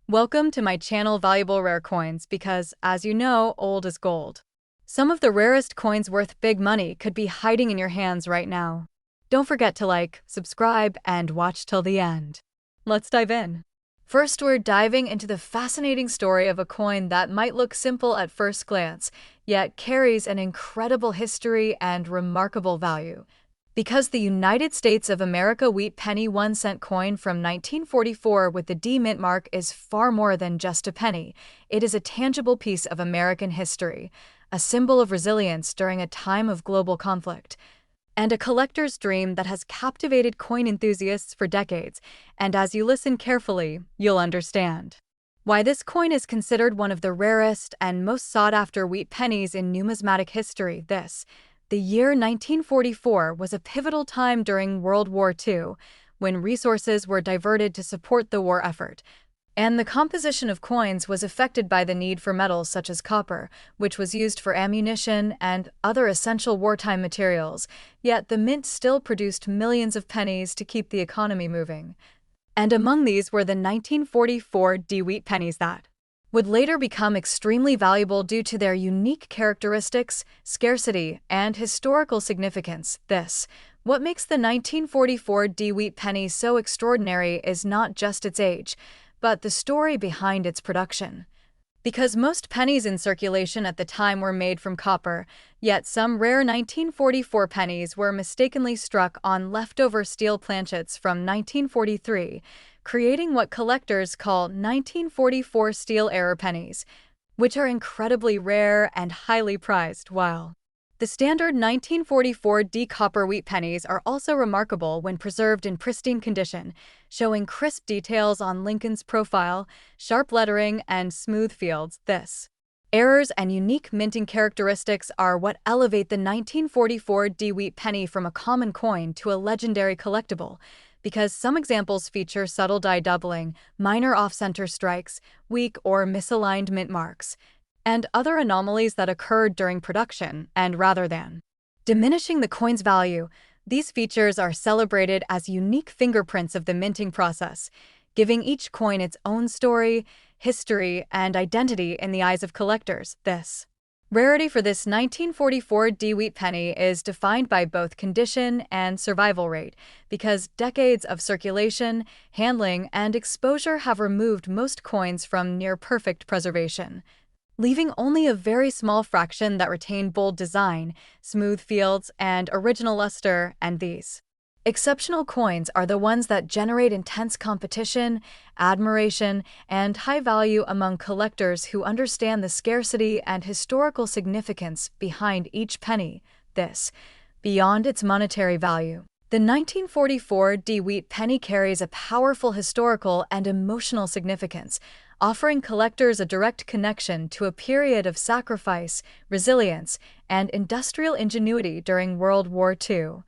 Welcome to my channel Valuable Rare Coins because, as you know, old is gold. Some of the rarest coins worth big money could be hiding in your hands right now. Don't forget to like, subscribe, and watch till the end. Let's dive in. First, we're diving into the fascinating story of a coin that might look simple at first glance, yet carries an incredible history and remarkable value. Because the United States of America Wheat Penny 1-cent coin from 1944 with the D mint mark is far more than just a penny. It is a tangible piece of American history, a symbol of resilience during a time of global conflict, and a collector's dream that has captivated coin enthusiasts for decades. And as you listen carefully, you'll understand why this coin is considered one of the rarest and most sought-after wheat pennies in numismatic history. The year 1944 was a pivotal time during World War II, when resources were diverted to support the war effort, and the composition of coins was affected by the need for metals such as copper, which was used for ammunition and other essential wartime materials, yet the mint still produced millions of pennies to keep the economy moving. And among these were the 1944 D wheat pennies that would later become extremely valuable due to their unique characteristics, scarcity, and historical significance. What makes the 1944 D wheat penny so extraordinary is not just its age, but the story behind its production. Because most pennies in circulation at the time were made from copper, yet some rare 1944 pennies were mistakenly struck on leftover steel planchets from 1943, creating what collectors call 1944 steel error pennies, which are incredibly rare and highly prized. While the standard 1944 D copper wheat pennies are also remarkable when preserved in pristine condition, showing crisp details on Lincoln's profile, sharp lettering, and smooth fields. Errors and unique minting characteristics are what elevate the 1944 D wheat penny from a common coin to a legendary collectible, because some examples feature subtle die doubling, minor off-center strikes, weak or misaligned mint marks, and other anomalies that occurred during production, and rather than diminishing the coin's value, these features are celebrated as unique fingerprints of the minting process, giving each coin its own story, history, and identity in the eyes of collectors. Rarity for this 1944 D wheat penny is defined by both condition and survival rate, because decades of circulation, handling, and exposure have removed most coins from near-perfect preservation, leaving only a very small fraction that retain bold design, smooth fields, and original luster. And these exceptional coins are the ones that generate intense competition, admiration, and high value among collectors who understand the scarcity and historical significance behind each penny. Beyond its monetary value, the 1944 D wheat penny carries a powerful historical and emotional significance, offering collectors a direct connection to a period of sacrifice, resilience, and industrial ingenuity during World War II.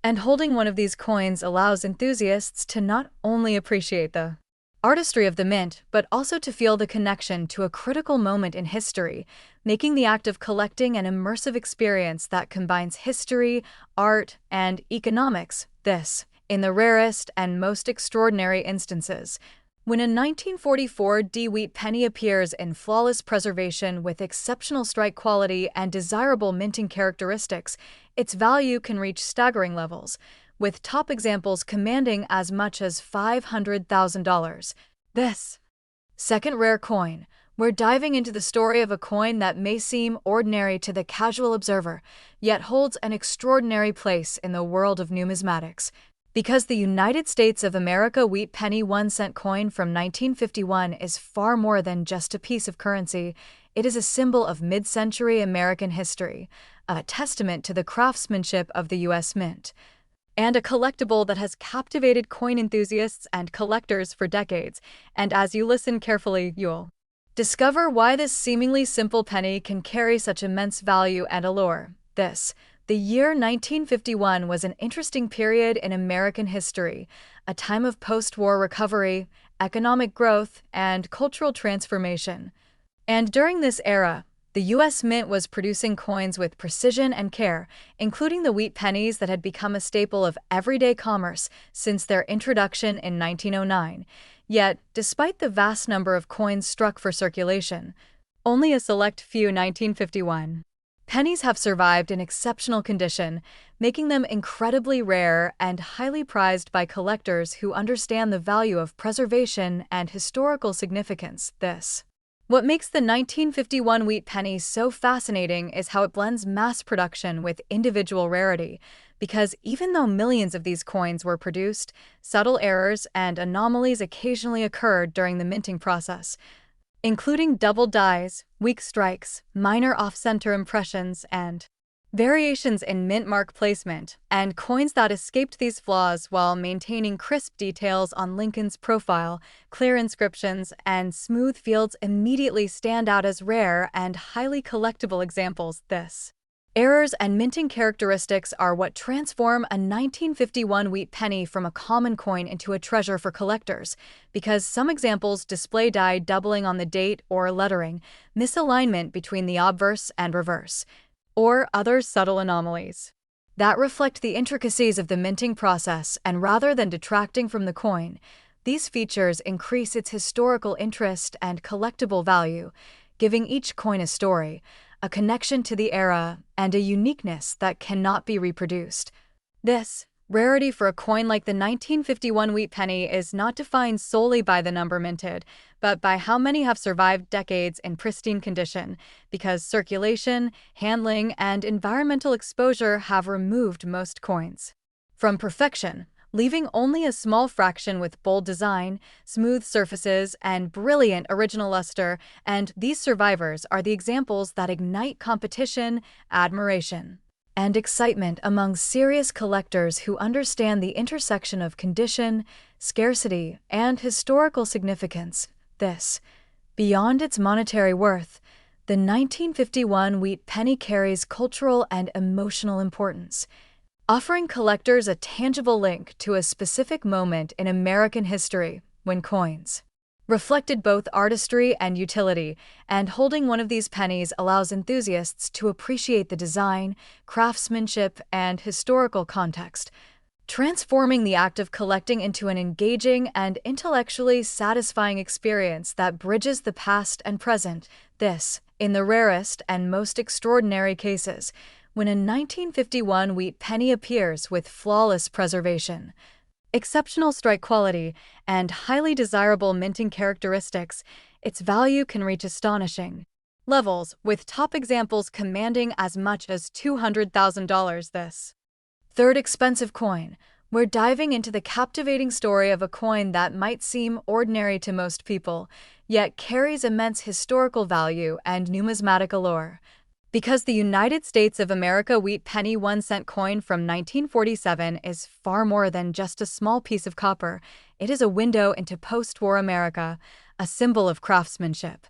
And holding one of these coins allows enthusiasts to not only appreciate the artistry of the mint, but also to feel the connection to a critical moment in history, making the act of collecting an immersive experience that combines history, art, and economics. In the rarest and most extraordinary instances, when a 1944 D wheat penny appears in flawless preservation with exceptional strike quality and desirable minting characteristics, its value can reach staggering levels, with top examples commanding as much as $500,000. Second rare coin. We're diving into the story of a coin that may seem ordinary to the casual observer, yet holds an extraordinary place in the world of numismatics. Because the United States of America Wheat Penny 1-cent coin from 1951 is far more than just a piece of currency, it is a symbol of mid-century American history, a testament to the craftsmanship of the U.S. Mint, and a collectible that has captivated coin enthusiasts and collectors for decades. And as you listen carefully, you'll discover why this seemingly simple penny can carry such immense value and allure. The year 1951 was an interesting period in American history, a time of post-war recovery, economic growth, and cultural transformation. And during this era, the U.S. Mint was producing coins with precision and care, including the wheat pennies that had become a staple of everyday commerce since their introduction in 1909. Yet, despite the vast number of coins struck for circulation, only a select few 1951 pennies have survived in exceptional condition, making them incredibly rare and highly prized by collectors who understand the value of preservation and historical significance. What makes the 1951 wheat penny so fascinating is how it blends mass production with individual rarity, because even though millions of these coins were produced, subtle errors and anomalies occasionally occurred during the minting process, including double dies, weak strikes, minor off-center impressions, and variations in mint mark placement, and coins that escaped these flaws while maintaining crisp details on Lincoln's profile, clear inscriptions, and smooth fields immediately stand out as rare and highly collectible examples. Errors and minting characteristics are what transform a 1951 wheat penny from a common coin into a treasure for collectors, because some examples display die doubling on the date or lettering, misalignment between the obverse and reverse, or other subtle anomalies that reflect the intricacies of the minting process, and rather than detracting from the coin, these features increase its historical interest and collectible value, giving each coin a story, a connection to the era, and a uniqueness that cannot be reproduced. This rarity for a coin like the 1951 wheat penny is not defined solely by the number minted, but by how many have survived decades in pristine condition, because circulation, handling, and environmental exposure have removed most coins from perfection, leaving only a small fraction with bold design, smooth surfaces, and brilliant original luster, and these survivors are the examples that ignite competition, admiration, and excitement among serious collectors who understand the intersection of condition, scarcity, and historical significance. Beyond its monetary worth, the 1951 wheat penny carries cultural and emotional importance, offering collectors a tangible link to a specific moment in American history when coins reflected both artistry and utility, and holding one of these pennies allows enthusiasts to appreciate the design, craftsmanship, and historical context, transforming the act of collecting into an engaging and intellectually satisfying experience that bridges the past and present. In the rarest and most extraordinary cases, when a 1951 wheat penny appears with flawless preservation, exceptional strike quality, and highly desirable minting characteristics, its value can reach astonishing levels, with top examples commanding as much as $200,000. Third expensive coin. We're diving into the captivating story of a coin that might seem ordinary to most people, yet carries immense historical value and numismatic allure. Because the United States of America wheat penny 1-cent coin from 1947 is far more than just a small piece of copper, it is a window into post-war America, a symbol of craftsmanship,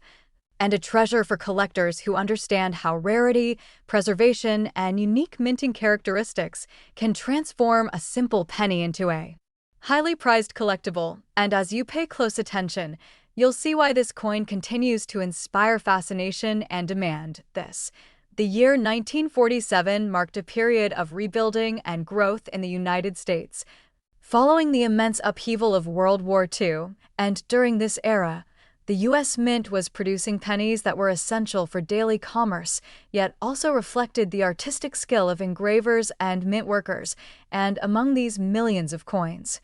and a treasure for collectors who understand how rarity, preservation, and unique minting characteristics can transform a simple penny into a highly prized collectible. And as you pay close attention, you'll see why this coin continues to inspire fascination and demand. The year 1947 marked a period of rebuilding and growth in the United States, following the immense upheaval of World War II, and during this era, the U.S. Mint was producing pennies that were essential for daily commerce, yet also reflected the artistic skill of engravers and mint workers, and among these millions of coins,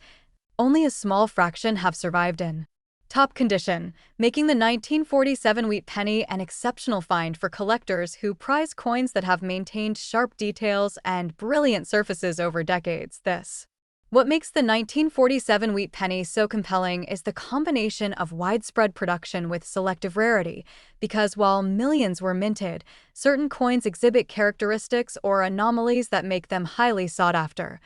only a small fraction have survived in top condition, making the 1947 wheat penny an exceptional find for collectors who prize coins that have maintained sharp details and brilliant surfaces over decades. What makes the 1947 wheat penny so compelling is the combination of widespread production with selective rarity, because while millions were minted, certain coins exhibit characteristics or anomalies that make them highly sought after,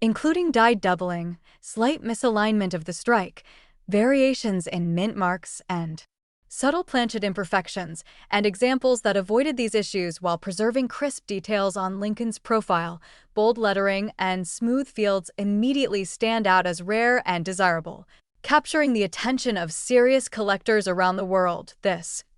including die doubling, slight misalignment of the strike, variations in mint marks, and subtle planchet imperfections, and examples that avoided these issues while preserving crisp details on Lincoln's profile, bold lettering, and smooth fields immediately stand out as rare and desirable, capturing the attention of serious collectors around the world.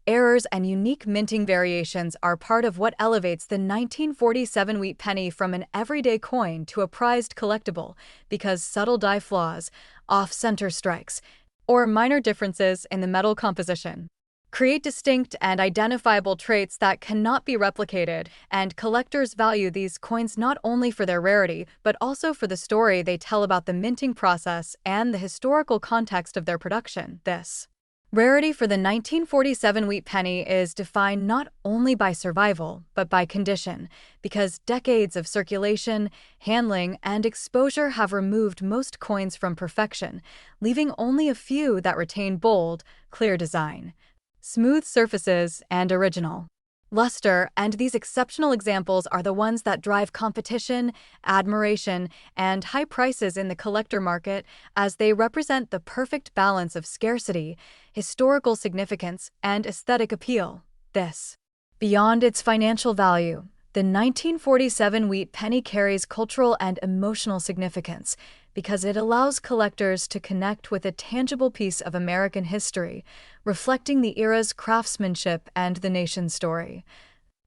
Errors and unique minting variations are part of what elevates the 1947 wheat penny from an everyday coin to a prized collectible, because subtle die flaws, off-center strikes, or minor differences in the metal composition. Create distinct and identifiable traits that cannot be replicated, and collectors value these coins not only for their rarity, but also for the story they tell about the minting process and the historical context of their production. This rarity for the 1947 wheat penny is defined not only by survival, but by condition, because decades of circulation, handling, and exposure have removed most coins from perfection, leaving only a few that retain bold, clear design, smooth surfaces, and original luster, and these exceptional examples are the ones that drive competition, admiration, and high prices in the collector market, as they represent the perfect balance of scarcity, historical significance, and aesthetic appeal. This, beyond its financial value, the 1947 wheat penny carries cultural and emotional significance because it allows collectors to connect with a tangible piece of American history, reflecting the era's craftsmanship and the nation's story.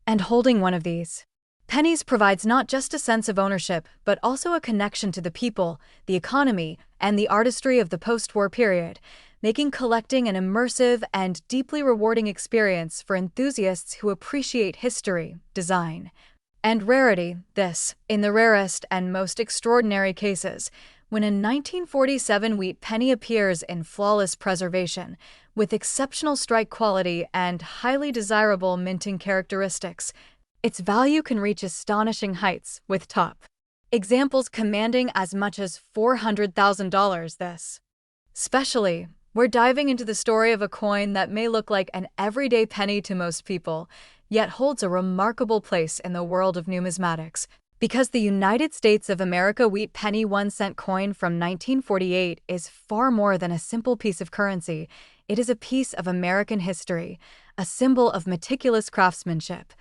And holding one of these pennies provides not just a sense of ownership, but also a connection to the people, the economy, and the artistry of the post-war period, making collecting an immersive and deeply rewarding experience for enthusiasts who appreciate history, design, and rarity. This, in the rarest and most extraordinary cases, when a 1947 wheat penny appears in flawless preservation, with exceptional strike quality and highly desirable minting characteristics, its value can reach astonishing heights, with top examples commanding as much as $400,000. This, especially, we're diving into the story of a coin that may look like an everyday penny to most people, yet holds a remarkable place in the world of numismatics. Because the United States of America wheat penny 1-cent coin from 1948 is far more than a simple piece of currency, it is a piece of American history, a symbol of meticulous craftsmanship,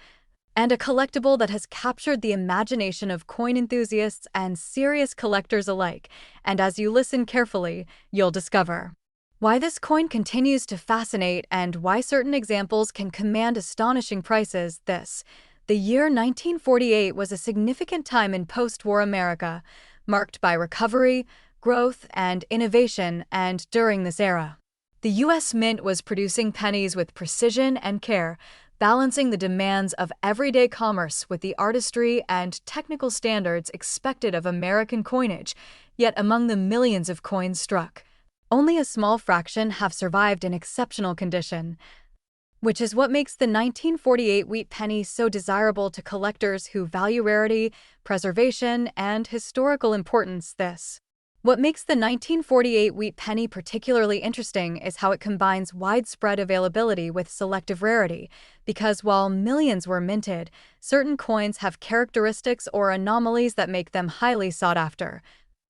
and a collectible that has captured the imagination of coin enthusiasts and serious collectors alike. And as you listen carefully, you'll discover why this coin continues to fascinate and why certain examples can command astonishing prices. The year 1948 was a significant time in post-war America, marked by recovery, growth, and innovation, and during this era, the U.S. Mint was producing pennies with precision and care, balancing the demands of everyday commerce with the artistry and technical standards expected of American coinage. Yet among the millions of coins struck, only a small fraction have survived in exceptional condition, which is what makes the 1948 wheat penny so desirable to collectors who value rarity, preservation, and historical importance. What makes the 1948 wheat penny particularly interesting is how it combines widespread availability with selective rarity, because while millions were minted, certain coins have characteristics or anomalies that make them highly sought after,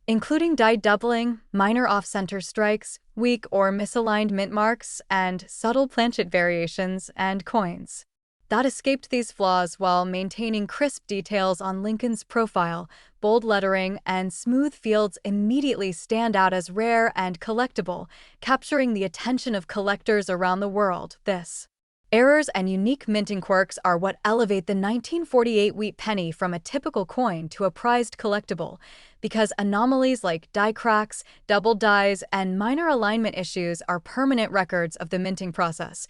including die doubling, minor off-center strikes, weak or misaligned mint marks, and subtle planchet variations, and coins that escaped these flaws while maintaining crisp details on Lincoln's profile, bold lettering, and smooth fields immediately stand out as rare and collectible, capturing the attention of collectors around the world. Errors and unique minting quirks are what elevate the 1948 wheat penny from a typical coin to a prized collectible, because anomalies like die cracks, double dies, and minor alignment issues are permanent records of the minting process,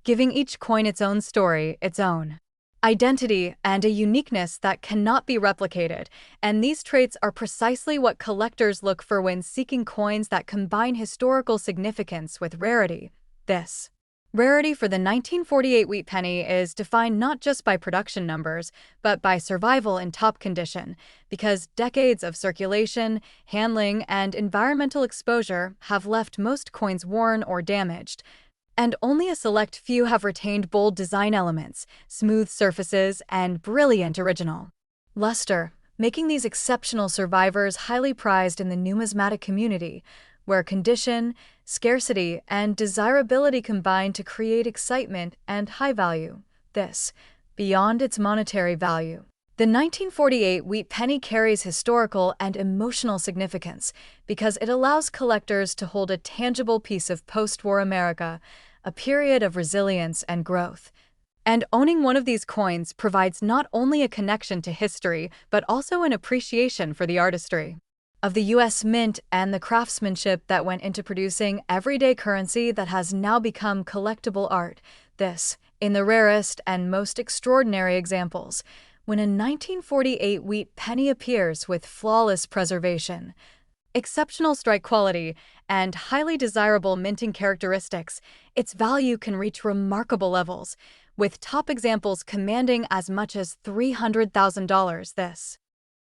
giving each coin its own story, its own identity, and a uniqueness that cannot be replicated. And these traits are precisely what collectors look for when seeking coins that combine historical significance with rarity. This rarity for the 1948 wheat penny is defined not just by production numbers, but by survival in top condition, because decades of circulation, handling, and environmental exposure have left most coins worn or damaged, and only a select few have retained bold design elements, smooth surfaces, and brilliant original luster, making these exceptional survivors highly prized in the numismatic community, where condition, scarcity, and desirability combine to create excitement and high value. Beyond its monetary value, the 1948 wheat penny carries historical and emotional significance because it allows collectors to hold a tangible piece of post-war America, a period of resilience and growth. And owning one of these coins provides not only a connection to history, but also an appreciation for the artistry of the U.S. Mint and the craftsmanship that went into producing everyday currency that has now become collectible art. This, in the rarest and most extraordinary examples, when a 1948 wheat penny appears with flawless preservation, exceptional strike quality, and highly desirable minting characteristics, its value can reach remarkable levels, with top examples commanding as much as $300,000. This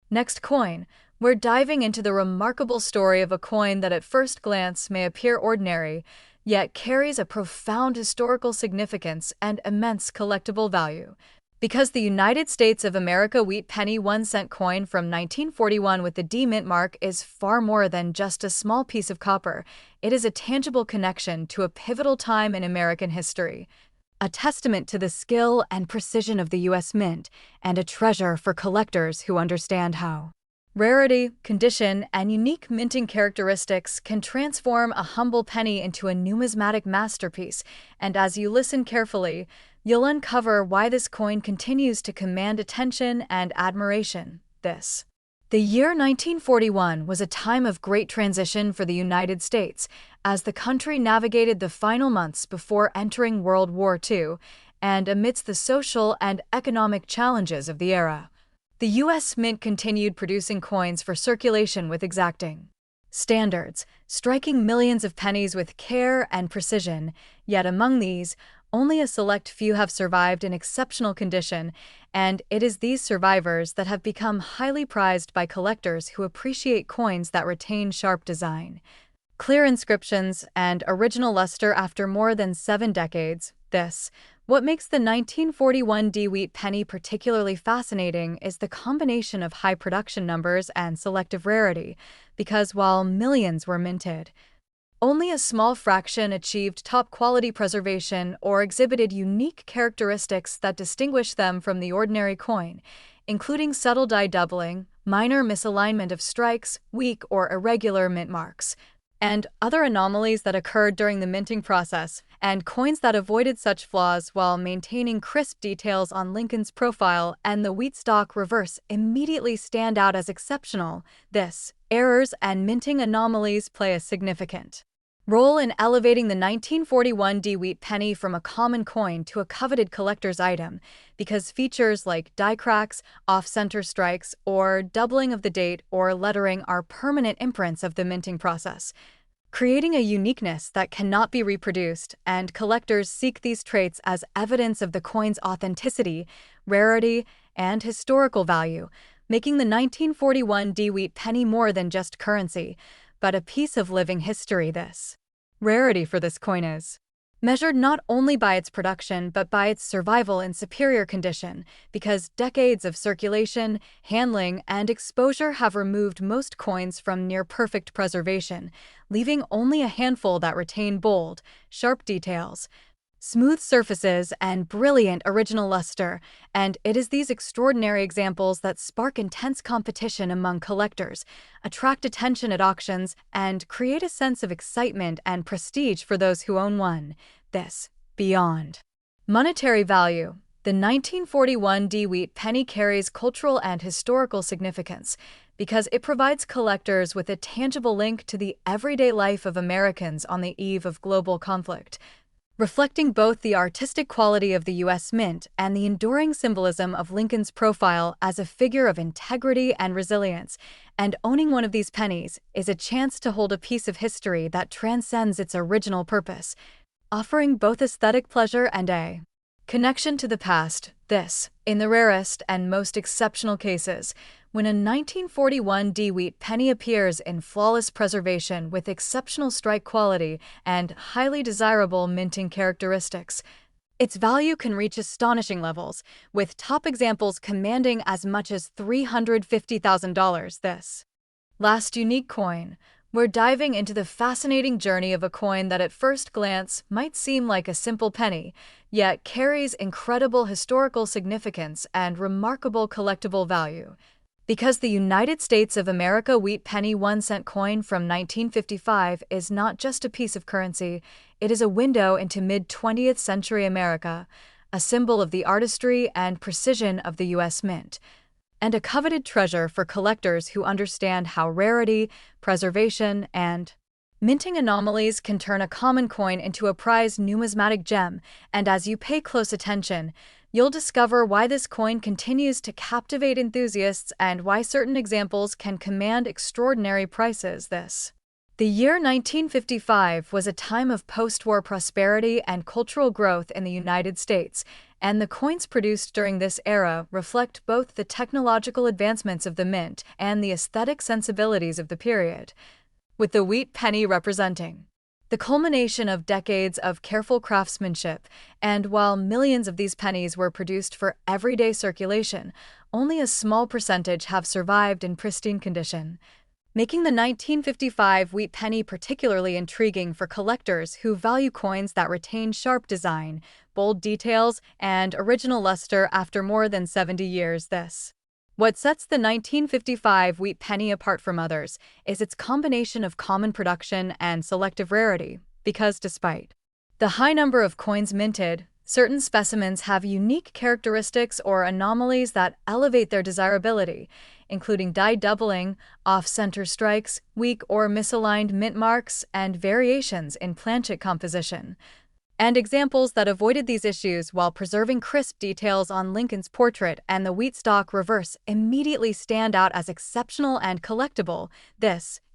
next coin, we're diving into the remarkable story of a coin that at first glance may appear ordinary, yet carries a profound historical significance and immense collectible value. Because the United States of America wheat penny 1-cent coin from 1941 with the D mint mark is far more than just a small piece of copper, it is a tangible connection to a pivotal time in American history, a testament to the skill and precision of the U.S. Mint, and a treasure for collectors who understand how rarity, condition, and unique minting characteristics can transform a humble penny into a numismatic masterpiece, and as you listen carefully, you'll uncover why this coin continues to command attention and admiration. The year 1941 was a time of great transition for the United States as the country navigated the final months before entering World War II, and amidst the social and economic challenges of the era. The U.S. Mint continued producing coins for circulation with exacting standards, striking millions of pennies with care and precision, yet among these, only a select few have survived in exceptional condition, and it is these survivors that have become highly prized by collectors who appreciate coins that retain sharp design, clear inscriptions, and original luster after more than 7 decades. What makes the 1941 D wheat penny particularly fascinating is the combination of high production numbers and selective rarity, because while millions were minted, only a small fraction achieved top-quality preservation or exhibited unique characteristics that distinguish them from the ordinary coin, including subtle die doubling, minor misalignment of strikes, weak or irregular mint marks, and other anomalies that occurred during the minting process, and coins that avoided such flaws while maintaining crisp details on Lincoln's profile and the wheat stalk reverse immediately stand out as exceptional. Errors and minting anomalies play a significant role in elevating the 1941 D wheat penny from a common coin to a coveted collector's item, because features like die cracks, off-center strikes, or doubling of the date or lettering are permanent imprints of the minting process, creating a uniqueness that cannot be reproduced, and collectors seek these traits as evidence of the coin's authenticity, rarity, and historical value, making the 1941 D wheat penny more than just currency, but a piece of living history. This rarity for this coin is measured not only by its production but by its survival in superior condition, because decades of circulation, handling, and exposure have removed most coins from near-perfect preservation, leaving only a handful that retain bold, sharp details, smooth surfaces, and brilliant original luster, and it is these extraordinary examples that spark intense competition among collectors, attract attention at auctions, and create a sense of excitement and prestige for those who own one. Beyond monetary value, the 1941 D wheat penny carries cultural and historical significance because it provides collectors with a tangible link to the everyday life of Americans on the eve of global conflict, reflecting both the artistic quality of the U.S. Mint and the enduring symbolism of Lincoln's profile as a figure of integrity and resilience. And owning one of these pennies is a chance to hold a piece of history that transcends its original purpose, offering both aesthetic pleasure and a connection to the past. In the rarest and most exceptional cases, when a 1941 D wheat penny appears in flawless preservation with exceptional strike quality and highly desirable minting characteristics, its value can reach astonishing levels, with top examples commanding as much as $350,000. Last unique coin, we're diving into the fascinating journey of a coin that at first glance might seem like a simple penny, yet carries incredible historical significance and remarkable collectible value. Because the United States of America wheat penny 1-cent coin from 1955 is not just a piece of currency, it is a window into mid-20th century America, a symbol of the artistry and precision of the U.S. Mint, and a coveted treasure for collectors who understand how rarity, preservation, and minting anomalies can turn a common coin into a prized numismatic gem, and as you pay close attention, you'll discover why this coin continues to captivate enthusiasts and why certain examples can command extraordinary prices. The year 1955 was a time of post-war prosperity and cultural growth in the United States, and the coins produced during this era reflect both the technological advancements of the mint and the aesthetic sensibilities of the period, with the wheat penny representing the culmination of decades of careful craftsmanship. And while millions of these pennies were produced for everyday circulation, only a small percentage have survived in pristine condition, making the 1955 wheat penny particularly intriguing for collectors who value coins that retain sharp design, bold details, and original luster after more than 70 years. What sets the 1955 wheat penny apart from others is its combination of common production and selective rarity, because despite the high number of coins minted, certain specimens have unique characteristics or anomalies that elevate their desirability, including die doubling, off-center strikes, weak or misaligned mint marks, and variations in planchet composition. And examples that avoided these issues while preserving crisp details on Lincoln's portrait and the wheat stock reverse immediately stand out as exceptional and collectible.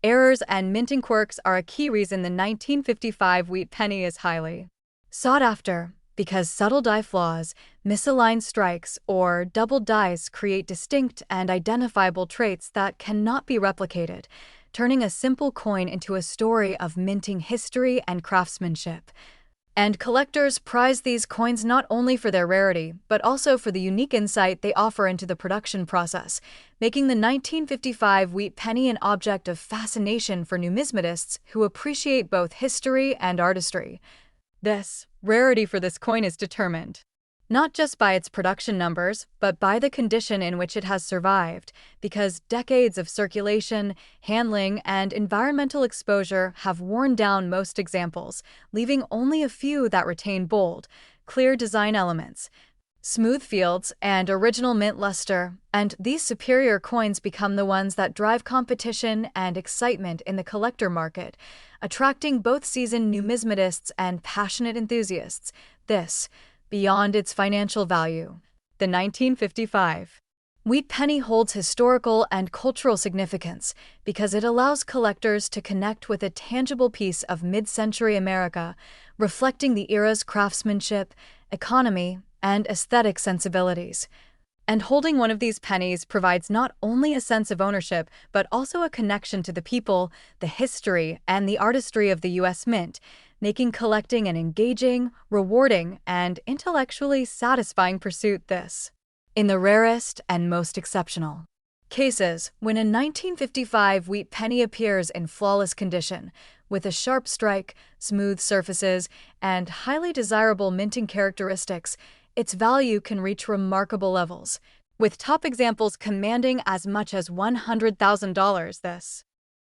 Errors and minting quirks are a key reason the 1955 wheat penny is highly sought after, because subtle die flaws, misaligned strikes, or doubled dies create distinct and identifiable traits that cannot be replicated, turning a simple coin into a story of minting history and craftsmanship. And collectors prize these coins not only for their rarity, but also for the unique insight they offer into the production process, making the 1955 wheat penny an object of fascination for numismatists who appreciate both history and artistry. Rarity for this coin is determined not just by its production numbers, but by the condition in which it has survived, because decades of circulation, handling, and environmental exposure have worn down most examples, leaving only a few that retain bold, clear design elements, smooth fields, and original mint luster, and these superior coins become the ones that drive competition and excitement in the collector market, attracting both seasoned numismatists and passionate enthusiasts. Beyond its financial value, the 1955 wheat penny holds historical and cultural significance because it allows collectors to connect with a tangible piece of mid-century America, reflecting the era's craftsmanship, economy, and aesthetic sensibilities. And holding one of these pennies provides not only a sense of ownership, but also a connection to the people, the history, and the artistry of the U.S. Mint, making collecting an engaging, rewarding, and intellectually satisfying pursuit. In the rarest and most exceptional cases, when a 1955 wheat penny appears in flawless condition, with a sharp strike, smooth surfaces, and highly desirable minting characteristics, its value can reach remarkable levels, with top examples commanding as much as $100,000.